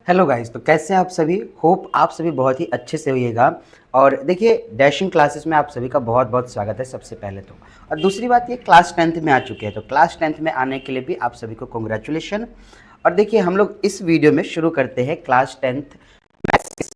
Hello guys, तो कैसे हैं आप सभी। होप आप सभी बहुत ही अच्छे से होइएगा। और देखिए, डैशिंग क्लासेस में आप सभी का बहुत बहुत स्वागत है सबसे पहले तो। और दूसरी बात, ये क्लास 10th में आ चुके हैं, तो क्लास 10th में आने के लिए भी आप सभी को कॉन्ग्रेचुलेशन। और देखिए, हम लोग इस वीडियो में शुरू करते हैं क्लास 10th मैथ्स।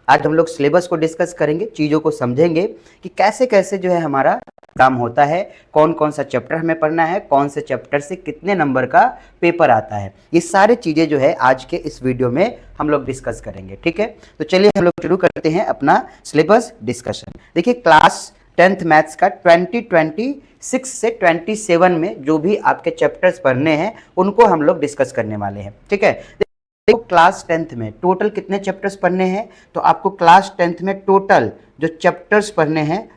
आज हम लोग सिलेबस को डिस्कस करेंगे, चीज़ों को समझेंगे कि कैसे कैसे जो है हमारा काम होता है, कौन कौन सा चैप्टर हमें पढ़ना है, कौन से चैप्टर से कितने नंबर का पेपर आता है। ये सारी चीज़ें जो है आज के इस वीडियो में हम लोग डिस्कस करेंगे। ठीक है, तो चलिए हम लोग शुरू करते हैं अपना सिलेबस डिस्कशन। देखिए, क्लास 10th मैथ्स का 2026 से 27 में जो भी आपके चैप्टर्स पढ़ने हैं उनको हम लोग डिस्कस करने वाले हैं। ठीक है, तो क्लास 10th में टोटल कितने चैप्टर्स पढ़ने हैं, तो आपको क्लास 10th में टोटल जो चैप्टर्स पढ़ने हैं,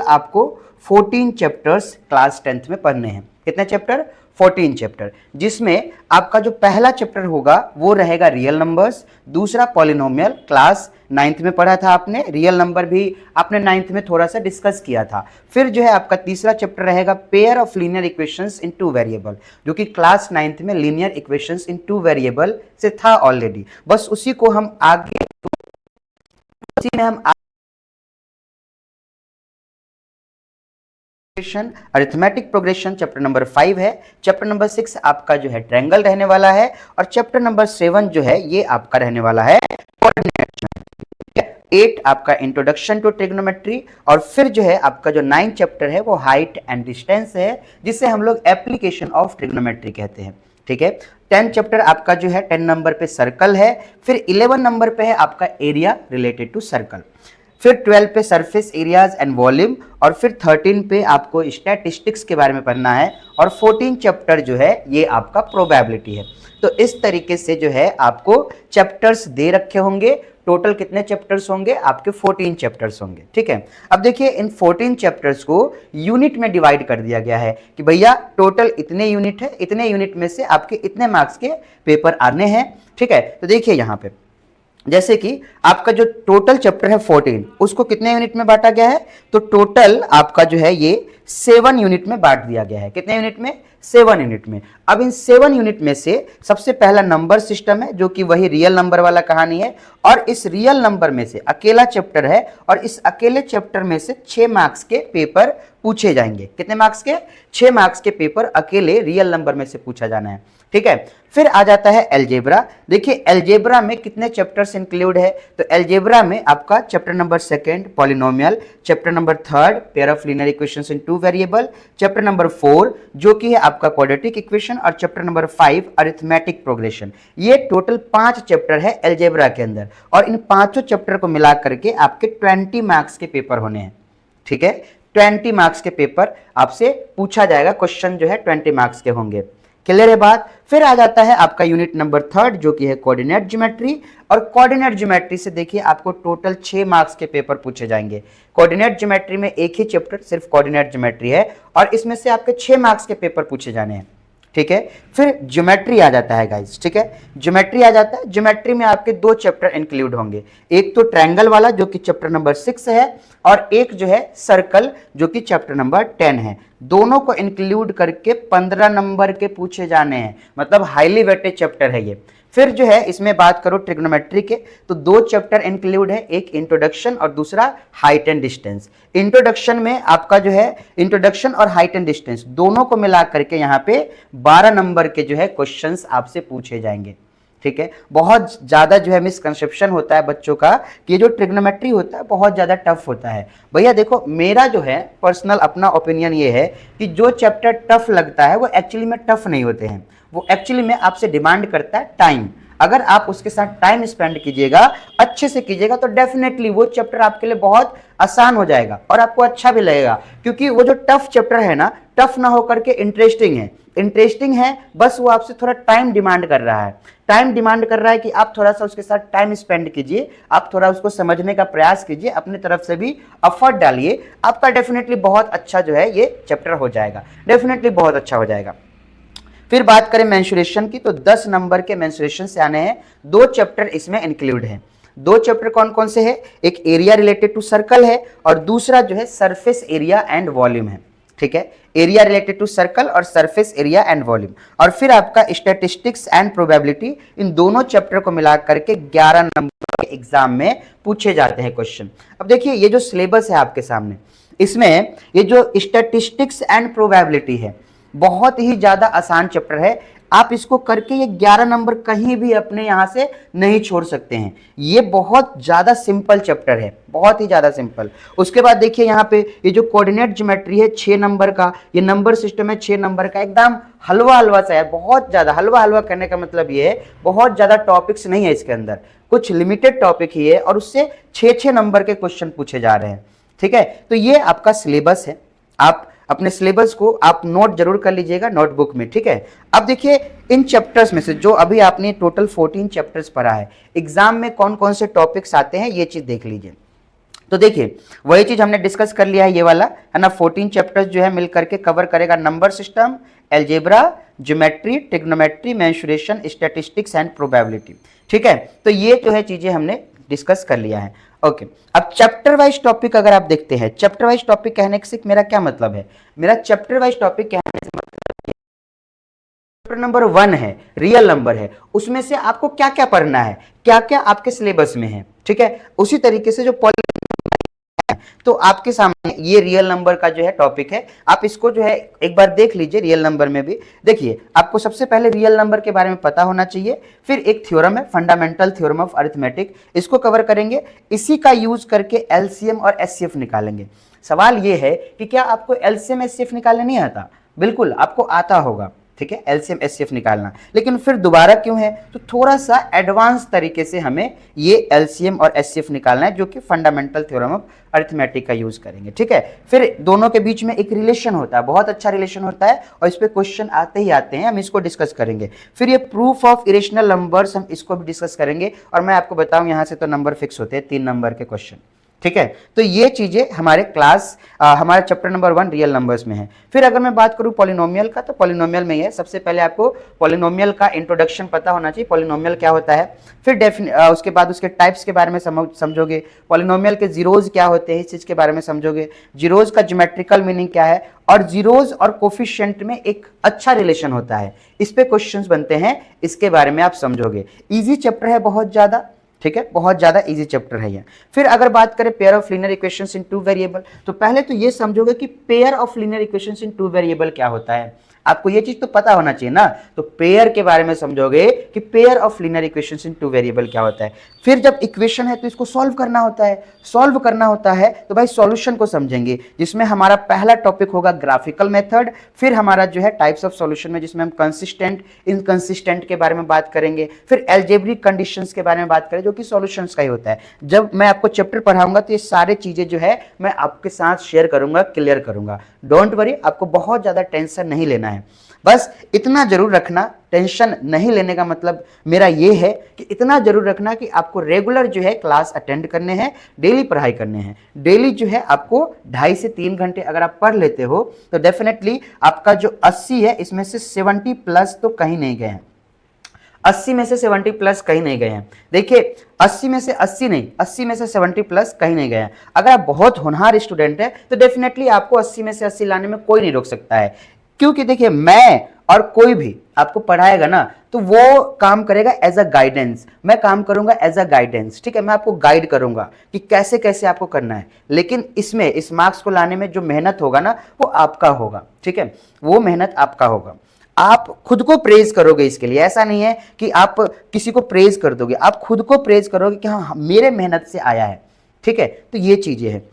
आपको 14 चैप्टर्स क्लास 10th में पढ़ने हैं। कितने चैप्टर? 14 चैप्टर, जिसमें आपका जो पहला चैप्टर होगा वो रहेगा रियल नंबर्स, दूसरा पॉलिनोमियल। क्लास 9th में पढ़ा था आपने, रियल नंबर भी आपने 9th में थोड़ा सा डिस्कस किया था। फिर जो है आपका तीसरा चैप्टर रहेगा pair of linear equations in two variable, जो कि क्लास 9th में लीनियर इक्वेशंस इन टू वेरिएबल से था ऑलरेडी, बस उसी को हम आगे अरिथमेटिक प्रोग्रेशन चैप्टर नंबर 5 है। चैप्टर नंबर 6 आपका जो है ट्रायंगल रहने वाला है, और चैप्टर नंबर 7 जो है ये आपका रहने वाला है कोऑर्डिनेट। 8 आपका इंट्रोडक्शन टू ट्रिग्नोमेट्री, और फिर जो है आपका जो 9 चैप्टर है वो हाइट एंड डिस्टेंस है, जिसे हम लोग एप्लीकेशन ऑफ ट्रिग्नोमेट्री कहते हैं। ठीक है, 10 चैप्टर आपका जो है 10 नंबर पे सर्कल है, फिर 11 नंबर पे है आपका एरिया रिलेटेड टू सर्कल, फिर 12 पे सरफेस एरियाज एंड वॉल्यूम, और फिर 13 पे आपको स्टैटिस्टिक्स के बारे में पढ़ना है, और 14 चैप्टर जो है ये आपका प्रोबेबिलिटी है। तो इस तरीके से जो है आपको चैप्टर्स दे रखे होंगे। टोटल कितने चैप्टर्स होंगे? आपके 14 चैप्टर्स होंगे। ठीक है, अब देखिए, इन 14 चैप्टर्स को यूनिट में डिवाइड कर दिया गया है कि भैया टोटल इतने यूनिट है, इतने यूनिट में से आपके इतने मार्क्स के पेपर आने हैं। ठीक है, तो देखिए यहाँ पे जैसे कि आपका जो टोटल चैप्टर है 14, उसको कितने यूनिट में बांटा गया है, तो टोटल आपका जो है ये 7 यूनिट में बांट दिया गया है। कितने यूनिट में? 7 यूनिट में। अब इन 7 यूनिट में से सबसे पहला नंबर सिस्टम है, जो कि वही रियल नंबर वाला कहानी है, और इस रियल नंबर में से अकेला चैप्टर है, और इस अकेले चैप्टर में से 6 मार्क्स के पेपर पूछे जाएंगे। कितने मार्क्स के? 6 मार्क्स के पेपर अकेले रियल नंबर में से पूछा जाना है। ठीक है, फिर आ जाता है अलजेब्रा। देखिए, अलजेब्रा में कितने चैप्टर्स इंक्लूड है, तो अलजेब्रा में आपका chapter number 2 polynomial, chapter number 3 pair of linear equations in two variable, chapter number 4 जो कि है आपका क्वाड्रेटिक इक्वेशन, और चैप्टर नंबर 5 अरिथमेटिक प्रोग्रेशन। ये टोटल 5 चैप्टर है अलजेब्रा के अंदर, और इन पांचों चैप्टर को मिला करके आपके 20 मार्क्स के पेपर होने हैं। ठीक है, 20 मार्क्स के पेपर आपसे पूछा जाएगा, क्वेश्चन जो है 20 मार्क्स के होंगे। क्लियर है बात? फिर आ जाता है आपका यूनिट नंबर 3 जो कि है कोऑर्डिनेट ज्योमेट्री, और कोऑर्डिनेट ज्योमेट्री से देखिए आपको टोटल 6 मार्क्स के पेपर पूछे जाएंगे। कोऑर्डिनेट ज्योमेट्री में एक ही चैप्टर सिर्फ कोऑर्डिनेट ज्योमेट्री है, और इसमें से आपके 6 मार्क्स के पेपर पूछे जाने हैं। ठीक है, फिर ज्योमेट्री आ जाता है गाइस। ठीक है, ज्योमेट्री आ जाता है। ज्योमेट्री में आपके 2 चैप्टर इंक्लूड होंगे, एक तो ट्रायंगल वाला जो कि चैप्टर नंबर 6 है, और एक जो है सर्कल जो कि चैप्टर नंबर 10 है। दोनों को इंक्लूड करके 15 नंबर के पूछे जाने हैं, मतलब हाईली वेटेड चैप्टर है ये। फिर जो है इसमें बात करो ट्रिग्नोमेट्री के, तो 2 चैप्टर इंक्लूड है, एक इंट्रोडक्शन और दूसरा हाइट एंड डिस्टेंस। इंट्रोडक्शन में आपका जो है इंट्रोडक्शन और हाइट एंड डिस्टेंस दोनों को मिला करके यहाँ पे 12 नंबर के जो है क्वेश्चंस आपसे पूछे जाएंगे। ठीक है, बहुत ज्यादा जो है मिसकंसेप्शन होता है बच्चों का कि ये जो ट्रिग्नोमेट्री होता है बहुत ज्यादा टफ होता है। भैया देखो, मेरा जो है पर्सनल अपना ओपिनियन ये है कि जो चैप्टर टफ लगता है वो एक्चुअली में टफ नहीं होते हैं, वो एक्चुअली में आपसे डिमांड करता है टाइम। अगर आप उसके साथ टाइम स्पेंड कीजिएगा, अच्छे से कीजिएगा, तो डेफिनेटली वो चैप्टर आपके लिए बहुत आसान हो जाएगा और आपको अच्छा भी लगेगा। क्योंकि वो जो टफ चैप्टर है ना, टफ ना होकर के इंटरेस्टिंग है। इंटरेस्टिंग है, बस वो आपसे थोड़ा टाइम डिमांड कर रहा है। टाइम डिमांड कर रहा है कि आप थोड़ा सा उसके साथ टाइम स्पेंड कीजिए, आप थोड़ा उसको समझने का प्रयास कीजिए, अपनी तरफ से भी एफर्ट डालिए, आपका डेफिनेटली बहुत अच्छा जो है ये चैप्टर हो जाएगा, डेफिनेटली बहुत अच्छा हो जाएगा। फिर बात करें मेंसुरेशन की, तो 10 नंबर के मेंसुरेशन से आने हैं। 2 चैप्टर इसमें इंक्लूड हैं। 2 चैप्टर कौन कौन से हैं? एक एरिया रिलेटेड टू सर्कल है, और दूसरा जो है सरफेस एरिया एंड वॉल्यूम है। ठीक है, एरिया रिलेटेड टू सर्कल और सरफेस एरिया एंड वॉल्यूम, और फिर आपका स्टैटिस्टिक्स एंड प्रोबेबिलिटी, इन दोनों चैप्टर को मिला करके 11 नंबर के एग्जाम में पूछे जाते हैं क्वेश्चन। अब देखिए ये जो सिलेबस है आपके सामने, इसमें ये जो स्टैटिस्टिक्स एंड प्रोबेबिलिटी है बहुत ही ज्यादा आसान चैप्टर है, आप इसको करके ये 11 नंबर कहीं भी अपने यहां से नहीं छोड़ सकते हैं। ये बहुत ज्यादा सिंपल चैप्टर है, बहुत ही ज्यादा सिंपल। उसके बाद देखिए यहाँ पे ये जो कोऑर्डिनेट ज्योमेट्री है 6 नंबर का, ये नंबर सिस्टम है 6 नंबर का, एकदम हलवा हलवा सा है, बहुत ज्यादा हलवा हलवा करने का मतलब ये है बहुत ज्यादा टॉपिक्स नहीं है इसके अंदर, कुछ लिमिटेड टॉपिक ही है और उससे 6-6 नंबर के क्वेश्चन पूछे जा रहे हैं। ठीक है, तो ये आपका सिलेबस है, आप अपने सिलेबस को आप नोट जरूर कर लीजिएगा नोटबुक में। ठीक है, अब देखिए इन चैप्टर्स में से जो अभी आपने टोटल 14 चैप्टर्स पढ़ा है, एग्जाम में कौन कौन से टॉपिक्स आते हैं ये चीज देख लीजिए। तो देखिए वही चीज हमने डिस्कस कर लिया है, ये वाला है ना, 14 चैप्टर्स जो है मिल करके कवर करेगा number system, algebra, geometry, trigonometry, mensuration, statistics and probability. ठीक है, तो ये जो है चीजें हमने डिस्कस कर लिया है। ओके, अब चैप्टर वाइज टॉपिक अगर आप देखते हैं, चैप्टर वाइज टॉपिक कहने से मेरा क्या मतलब है, मेरा चैप्टर वाइज टॉपिक कहने से मतलब चैप्टर नंबर 1 है, रियल नंबर है, उसमें से आपको क्या क्या पढ़ना है, क्या क्या आपके सिलेबस में है। ठीक है, उसी तरीके से जो तो आपके सामने ये रियल नंबर का जो है टॉपिक है, आप इसको जो है एक बार देख लीजिए। रियल नंबर में भी देखिए आपको सबसे पहले रियल नंबर के बारे में पता होना चाहिए, फिर एक थ्योरम है फंडामेंटल थ्योरम ऑफ अरिथमेटिक, इसको कवर करेंगे, इसी का यूज करके एलसीएम और एचसीएफ निकालेंगे। सवाल ये है कि क्या आपको एलसीएम एचसीएफ निकालने नहीं आता? बिल्कुल आपको आता होगा, ठीक है, एलसीएम एचसीएफ निकालना, लेकिन फिर दोबारा क्यों है, तो थोड़ा सा एडवांस तरीके से हमें ये एलसीएम और एचसीएफ निकालना है, जो कि फंडामेंटल थ्योरम ऑफ अरिथमेटिक का यूज करेंगे। ठीक है, फिर दोनों के बीच में एक रिलेशन होता है, बहुत अच्छा रिलेशन होता है, और इस पे क्वेश्चन आते ही आते हैं, हम इसको डिस्कस करेंगे। फिर ये प्रूफ ऑफ इरेशनल नंबर्स, हम इसको भी डिस्कस करेंगे, और मैं आपको बताऊं यहां से तो नंबर फिक्स होते हैं 3 नंबर के क्वेश्चन। ठीक है, तो ये चीजें हमारे हमारे चैप्टर नंबर 1 रियल नंबर्स में है। फिर अगर मैं बात करूं पॉलिनोमियल का, तो पॉलिनोमियल में है, सबसे पहले आपको पॉलिनोमियल का इंट्रोडक्शन पता होना चाहिए, पॉलिनोमियल क्या होता है, फिर उसके बाद उसके टाइप्स के बारे में समझोगे, पॉलिनोमियल के जीरोज क्या होते हैं इस चीज के बारे में समझोगे, जीरोज का ज्योमेट्रिकल मीनिंग क्या है, और जीरोज और कोफिशिएंट में एक अच्छा रिलेशन होता है, इस पे क्वेश्चंस बनते हैं, इसके बारे में आप समझोगे। इजी चैप्टर है बहुत ज्यादा, ठीक है, बहुत ज्यादा इजी चैप्टर है ये। फिर अगर बात करें pair of linear equations in 2 variable, तो पहले तो ये समझोगे कि pair of linear equations in 2 variable क्या होता है, आपको ये चीज तो पता होना चाहिए ना, तो पेयर के बारे में समझोगे कि pair of linear equations in 2 variable क्या होता है। फिर जब इक्वेशन है तो इसको सॉल्व करना होता है, सॉल्व करना होता है तो भाई सॉल्यूशन को समझेंगे, जिसमें हमारा पहला टॉपिक होगा ग्राफिकल मेथड, फिर हमारा जो है टाइप्स ऑफ सॉल्यूशन में, जिसमें हम कंसिस्टेंट इनकंसिस्टेंट के बारे में बात करेंगे, फिर अलजेब्रिक कंडीशंस के बारे में बात करें, जो कि सॉल्यूशंस का ही होता है। जब मैं आपको चैप्टर पढ़ाऊंगा तो ये सारे चीजें जो है मैं आपके साथ शेयर करूंगा, क्लियर करूंगा, डोंट वरी, आपको बहुत ज्यादा टेंशन नहीं लेना है। बस इतना जरूर रखना, टेंशन नहीं लेने का मतलब मेरा ये है कि इतना जरूर रखना कि आपको रेगुलर जो है क्लास अटेंड करने हैं, डेली पढ़ाई करने हैं। डेली जो है आपको 2.5 से 3 घंटे अगर आप पढ़ लेते हो तो डेफिनेटली आपका जो 80 है इसमें से 70 प्लस तो कहीं नहीं गए हैं, 80 में से 70 प्लस कहीं नहीं गए हैं। देखिए 80 में से 80 नहीं, 80 में से 70 प्लस कहीं नहीं गए हैं। अगर आप बहुत होनहार स्टूडेंट है तो डेफिनेटली आपको 80 में से 80 लाने में कोई नहीं रोक सकता है, क्योंकि देखिए मैं और कोई भी आपको पढ़ाएगा ना तो वो काम करेगा एज अ गाइडेंस, मैं काम करूंगा एज अ गाइडेंस। ठीक है, मैं आपको गाइड करूंगा कि कैसे कैसे आपको करना है, लेकिन इसमें इस मार्क्स को लाने में जो मेहनत होगा ना वो आपका होगा। ठीक है, वो मेहनत आपका होगा, आप खुद को प्रेज करोगे इसके लिए। ऐसा नहीं है कि आप किसी को प्रेज कर दोगे, आप खुद को प्रेज करोगे कि हाँ मेरे मेहनत से आया है। ठीक है, तो ये चीजें हैं।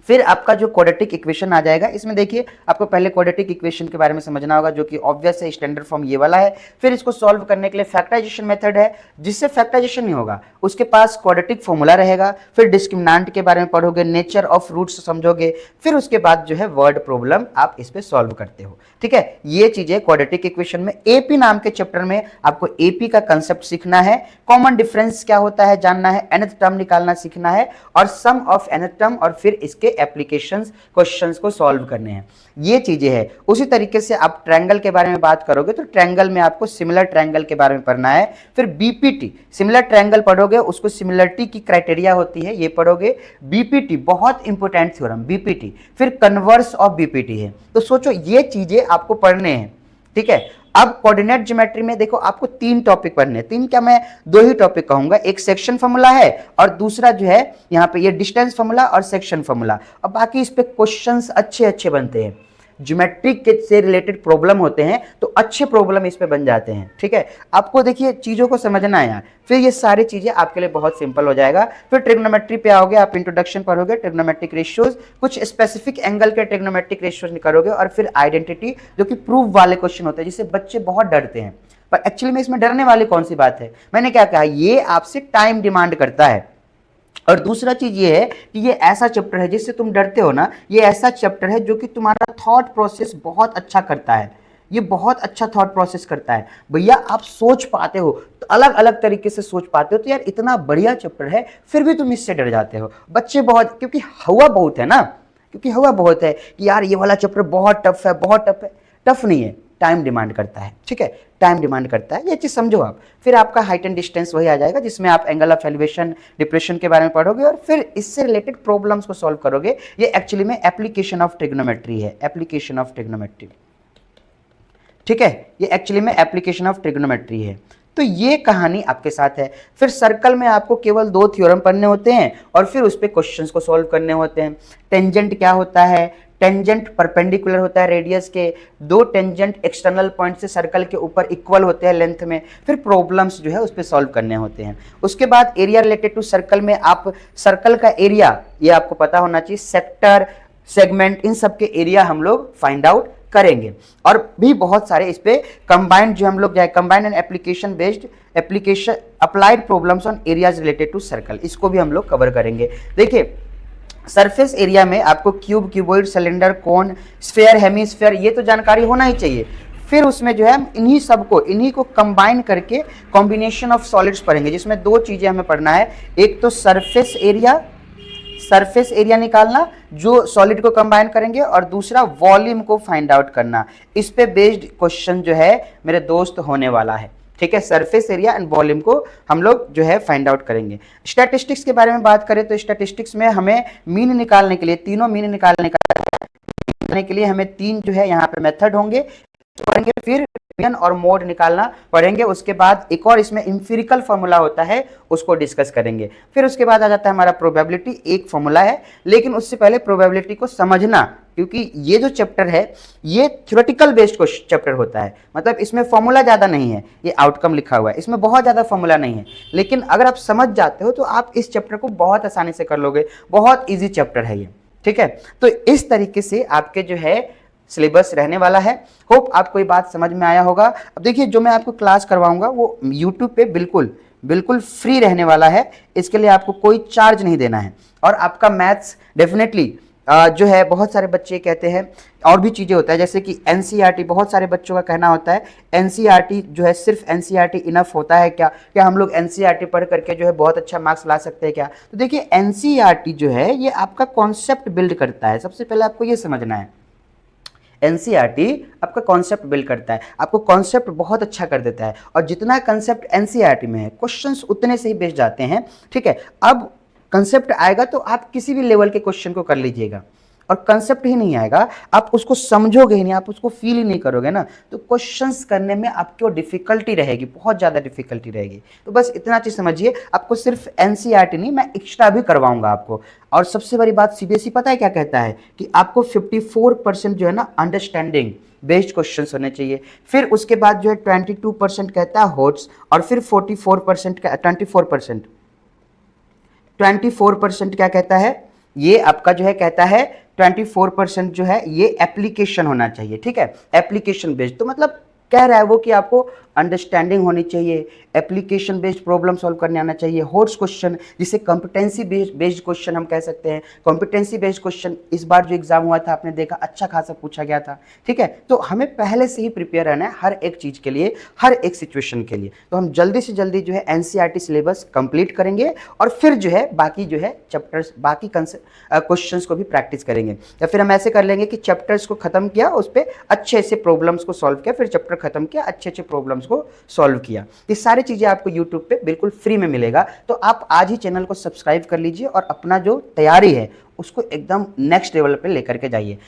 फिर आपका जो क्वाड्रेटिक इक्वेशन आ जाएगा, इसमें देखिए आपको पहले क्वाड्रेटिक इक्वेशन के बारे में समझना होगा, जो कि ऑब्वियस है, स्टैंडर्ड फॉर्म ये वाला है। फिर इसको सॉल्व करने के लिए फैक्टराइजेशन मेथड है, जिससे फैक्टराइजेशन नहीं होगा उसके पास क्वाड्रेटिक फॉर्मूला रहेगा। फिर डिस्क्रिमिनेंट के बारे में पढ़ोगे, नेचर ऑफ रूट्स समझोगे, फिर उसके बाद जो है वर्ड प्रॉब्लम आप इस पे सॉल्व करते हो। ठीक है, ये चीजें क्वाड्रेटिक इक्वेशन में। एपी नाम के चैप्टर में आपको एपी का कंसेप्ट सीखना है, कॉमन डिफरेंस क्या होता है जानना है, nth टर्म निकालना सीखना है, और सम ऑफ nth टर्म, और फिर इसके एप्लीकेशंस क्वेश्चंस को सॉल्व करने हैं, ये चीजें हैं। उसी तरीके से आप ट्रायंगल के बारे में बात करोगे तो ट्रायंगल में आपको सिमिलर ट्रायंगल के बारे में पढ़ना है। फिर बीपीटी, सिमिलर ट्रायंगल पढ़ोगे, उसको सिमिलरिटी की क्राइटेरिया होती है, ये पढ़ोगे। बीपीटी बहुत इंपॉर्टेंट थ्योरम बीपीटी, फिर कन्वर्स ऑफ बीपीटी है। तो सोचो ये चीजें आपको पढ़ने हैं, ठीक है। अब कोऑर्डिनेट ज्योमेट्री में देखो आपको 3 टॉपिक पढ़ने हैं, 3 क्या, मैं 2 ही टॉपिक कहूंगा। एक सेक्शन फॉर्मूला है और दूसरा जो है यहाँ पे ये डिस्टेंस फॉर्मूला और सेक्शन फॉर्मूला। और बाकी इस पे क्वेश्चंस अच्छे अच्छे बनते हैं, ज्योमेट्री के से रिलेटेड प्रॉब्लम होते हैं तो अच्छे प्रॉब्लम इस पे बन जाते हैं, ठीक है। आपको देखिए चीजों को समझना है यार, फिर ये सारी चीजें आपके लिए बहुत सिंपल हो जाएगा। फिर ट्रिग्नोमेट्री पे आओगे, आप इंट्रोडक्शन पढ़ोगे, ट्रिग्नोमेट्रिक रेशियोज, कुछ स्पेसिफिक एंगल के ट्रिग्नोमेट्रिक रेशियोज निकालोगे, और फिर आइडेंटिटी जो कि प्रूफ वाले क्वेश्चन होते हैं जिससे बच्चे बहुत डरते हैं। पर एक्चुअली में इसमें डरने वाली कौन सी बात है, मैंने क्या कहा, ये आपसे टाइम डिमांड करता है। और दूसरा चीज ये है कि ये ऐसा चैप्टर है जिससे तुम डरते हो ना, ये ऐसा चैप्टर है जो कि तुम्हारा थॉट प्रोसेस बहुत अच्छा करता है, ये बहुत अच्छा थॉट प्रोसेस करता है। भैया आप सोच पाते हो, तो अलग अलग तरीके से सोच पाते हो, तो यार इतना बढ़िया चैप्टर है फिर भी तुम इससे डर जाते हो। बच्चे बहुत, क्योंकि हवा बहुत है ना, क्योंकि हवा बहुत है कि यार ये वाला चैप्टर बहुत टफ है, बहुत टफ है। टफ नहीं है, टाइम डिमांड करता है, ठीक है, टाइम डिमांड करता है, ये चीज समझो आप। फिर आपका हाइट एंड डिस्टेंस वही आ जाएगा जिसमें आप एंगल ऑफ एलिवेशन, डिप्रेशन के बारे में पढ़ोगे और फिर इससे रिलेटेड प्रॉब्लम्स को सॉल्व करोगे। ये एक्चुअली में एप्लीकेशन ऑफ ट्रिग्नोमेट्री है, एप्लीकेशन ऑफ ट्रिग्नोमेट्री, ठीक है, ये एक्चुअली में एप्लीकेशन ऑफ ट्रिग्नोमेट्री है। तो ये कहानी आपके साथ है। फिर सर्कल में आपको केवल 2 थ्योरम पढ़ने होते हैं और फिर उस पे क्वेश्चंस को सॉल्व करने होते हैं। टेंजेंट क्या होता है, टेंजेंट परपेंडिकुलर होता है रेडियस के, 2 टेंजेंट एक्सटर्नल पॉइंट से सर्कल के ऊपर इक्वल होते हैं लेंथ में। फिर प्रॉब्लम्स जो है उस पे सॉल्व करने होते हैं। उसके बाद एरिया रिलेटेड टू सर्कल में आप सर्कल का एरिया, ये आपको पता होना चाहिए, सेक्टर, सेगमेंट, इन सब के एरिया हम लोग फाइंड आउट करेंगे। और भी बहुत सारे इस पे कंबाइंड जो हम लोग जाए, combined and application based application applied problems on areas related to circle, इसको भी हम लोग कवर करेंगे। देखिए सरफेस एरिया में आपको क्यूब, क्यूबॉइड, सिलेंडर, कोन, स्फीयर, हेमीस्फीयर, ये तो जानकारी होना ही चाहिए। फिर उसमें जो है हम इन्हीं को कंबाइन करके कॉम्बिनेशन ऑफ सॉलिड्स पढ़ेंगे, जिसमें 2 चीजें हमें पढ़ना है। एक तो सरफेस एरिया निकालना जो सॉलिड को कंबाइन करेंगे, और दूसरा वॉल्यूम को फाइंड आउट करना। इस पे बेस्ड क्वेश्चन जो है मेरे दोस्त होने वाला है, ठीक है। सरफेस एरिया एंड वॉल्यूम को हम लोग जो है फाइंड आउट करेंगे। स्टैटिस्टिक्स के बारे में बात करें तो स्टैटिस्टिक्स में हमें मीन निकालने के लिए, तीनों मीन निकालने के लिए हमें 3 जो है यहाँ पे मेथड होंगे, पढ़ेंगे। फिर मीन और मोड निकालना पढ़ेंगे। उसके बाद एक और इसमें इंफिरिकल फॉर्मूला होता है, उसको डिस्कस करेंगे। फिर उसके बाद आ जाता है हमारा प्रोबेबिलिटी, एक फॉर्मूला है, लेकिन उससे पहले प्रोबेबिलिटी को समझना, क्योंकि ये जो चैप्टर है ये थ्योरेटिकल बेस्ड चैप्टर होता है। मतलब इसमें फॉर्मूला ज्यादा नहीं है, ये आउटकम लिखा हुआ है, इसमें बहुत ज्यादा फॉर्मूला नहीं है, लेकिन अगर आप समझ जाते हो तो आप इस चैप्टर को बहुत आसानी से कर लोगे। बहुत ईजी चैप्टर है ये, ठीक है। तो इस तरीके से आपके जो है सिलेबस रहने वाला है। होप आपको ये बात समझ में आया होगा। अब देखिए जो मैं आपको क्लास करवाऊंगा वो YouTube पे बिल्कुल फ्री रहने वाला है, इसके लिए आपको कोई चार्ज नहीं देना है। और आपका मैथ्स डेफिनेटली जो है, बहुत सारे बच्चे कहते हैं और भी चीज़ें होता है, जैसे कि NCERT, बहुत सारे बच्चों का कहना होता है NCERT जो है, सिर्फ NCERT इनफ होता है क्या हम लोग NCERT पढ़ करके जो है बहुत अच्छा मार्क्स ला सकते हैं क्या? तो देखिए NCERT जो है ये आपका कॉन्सेप्ट बिल्ड करता है। सबसे पहले आपको ये समझना है, NCERT आपका कॉन्सेप्ट बिल्ड करता है, आपको कॉन्सेप्ट बहुत अच्छा कर देता है। और जितना कंसेप्ट NCERT में है क्वेश्चंस उतने से ही बेस जाते हैं, ठीक है। अब कंसेप्ट आएगा तो आप किसी भी लेवल के क्वेश्चन को कर लीजिएगा, और कंसेप्ट ही नहीं आएगा, आप उसको समझोगे ही नहीं, आप उसको फील ही नहीं करोगे ना, तो क्वेश्चंस करने में आपको डिफिकल्टी रहेगी, बहुत ज़्यादा डिफिकल्टी रहेगी। तो बस इतना चीज़ समझिए, आपको सिर्फ NCERT नहीं, मैं एक्स्ट्रा भी करवाऊंगा आपको। और सबसे बड़ी बात, CBSE पता है क्या कहता है कि आपको 54% जो है ना अंडरस्टैंडिंग बेस्ड क्वेश्चंस होने चाहिए। फिर उसके बाद जो है 22% कहता है हॉट्स, और फिर 24% का 24% क्या कहता है, ये आपका जो है कहता है 24% जो है ये एप्लीकेशन होना चाहिए, ठीक है, एप्लीकेशन बेस्ड। तो मतलब कह रहा है वो कि आपको अंडरस्टैंडिंग होनी चाहिए, एप्लीकेशन बेस्ड प्रॉब्लम सॉल्व करने आना चाहिए, होर्स क्वेश्चन जिसे कॉम्पिटेंसी बेस्ड क्वेश्चन हम कह सकते हैं। कॉम्पिटेंसी बेस्ड क्वेश्चन इस बार जो एग्जाम हुआ था आपने देखा अच्छा खासा पूछा गया था, ठीक है। तो हमें पहले से ही प्रिपेयर रहना है हर एक चीज के लिए, हर एक सिचुएशन के लिए। तो हम जल्दी से जल्दी जो है एनसीईआरटी सिलेबस कंप्लीट करेंगे और फिर जो है बाकी जो है चैप्टर्स, बाकी क्वेश्चंस को भी प्रैक्टिस करेंगे। या फिर हम ऐसे कर लेंगे कि चैप्टर्स को खत्म किया, उस पर अच्छे से प्रॉब्लम्स को सॉल्व किया, फिर चैप्टर खत्म किया, अच्छे अच्छे प्रॉब्लम्स को सॉल्व किया। ये सारी चीजें आपको यूट्यूब पे बिल्कुल फ्री में मिलेगा। तो आप आज ही चैनल को सब्सक्राइब कर लीजिए और अपना जो तैयारी है उसको एकदम नेक्स्ट लेवल पे लेकर के जाइए।